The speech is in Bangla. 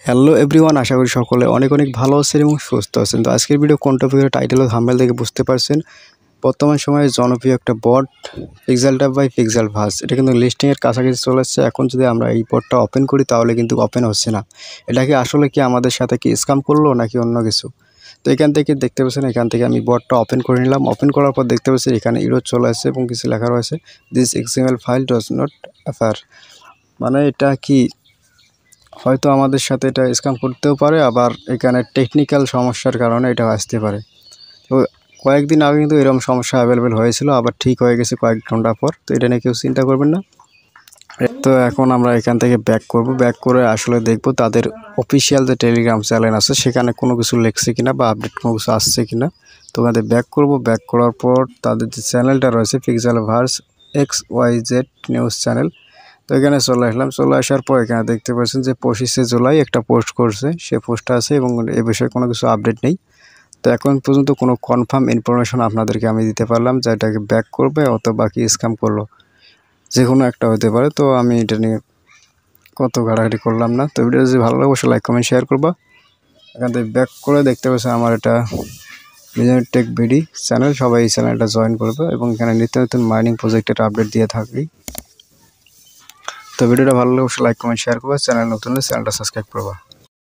হ্যালো এভরিওয়ান, আশা করি সকলে অনেক অনেক ভালো আছেন এবং সুস্থ আছেন। তো আজকের ভিডিও কোন টপিকের টাইটেল ও থাম্বনেল দেখে বুঝতে পারছেন। বর্তমান সময়ে জনপ্রিয় একটা বট পিক্সেলট্যাপ বাই পিক্সেলভার্স, এটা কিন্তু লিস্টিংয়ের কাছাকাছি চলে আসছে। এখন যদি আমরা এই বটটা ওপেন করি তাহলে কিন্তু ওপেন হচ্ছে না। এটা কি আসলে কি আমাদের সাথে কি স্ক্যাম করলো নাকি অন্য কিছু? তো এখান থেকে দেখতে পাচ্ছেন, এখান থেকে আমি বটটা ওপেন করে নিলাম। ওপেন করার পর দেখতে পাচ্ছি এখানে ইরর চলে আসছে এবং কিছু লেখা রয়েছে, this XML file does not appear. মানে এটা কি হয়তো আমাদের সাথে এটা স্ক্যাম করতেও পারে, আবার এখানে টেকনিক্যাল সমস্যার কারণে এটা আসতে পারে। তো কয়েকদিন আগে কিন্তু এরকম সমস্যা অ্যাভেলেবেল হয়েছিল, আবার ঠিক হয়ে গেছে কয়েক ঘন্টা পর। তো এটা নিয়ে কেউ চিন্তা করবেন না। তো এখন আমরা এখান থেকে ব্যাক করব, ব্যাক করে আসলে দেখব তাদের অফিসিয়াল যে টেলিগ্রাম চ্যানেল আছে সেখানে কোনো কিছু লিখছে কিনা বা আপডেট কোনো কিছু আসছে কিনা। তো আমাদের ব্যাক করব, ব্যাক করার পর তাদের যে চ্যানেলটা রয়েছে পিক্সেলভার্স XYZ নিউজ চ্যানেল, তো এখানে চলে আসলাম। চলে আসার পর এখানে দেখতে পাচ্ছেন যে 25শে জুলাই একটা পোস্ট করছে, সে পোস্টটা আছে এবং এ বিষয়ে কোনো কিছু আপডেট নেই। তো এখন পর্যন্ত কোনো কনফার্ম ইনফরমেশন আপনাদেরকে আমি দিতে পারলাম যে এটাকে ব্যাক করবে অথবা কি স্ক্যাম করলো, যে কোনো একটা হতে পারে। তো আমি এটা নিয়ে কত ঘাটাঘাটি করলাম না। তো ভিডিও যদি ভালো লাগে অবশ্যই লাইক কমেন্ট শেয়ার করবা। এখান থেকে ব্যাক করে দেখতে পাচ্ছেন আমার এটা মিজানুর টেক ভিডি চ্যানেল, সবাই এই চ্যানেলটা জয়েন করবে এবং এখানে নিত্য নতুন মাইনিং প্রজেক্টের আপডেট দিয়ে থাকি। তো ভিডিওটা ভালো লাগলে অবশ্যই লাইক কমেন্ট শেয়ার করবা, চ্যানেল নতুন হলে চ্যানেলটা সাবস্ক্রাইব করবা।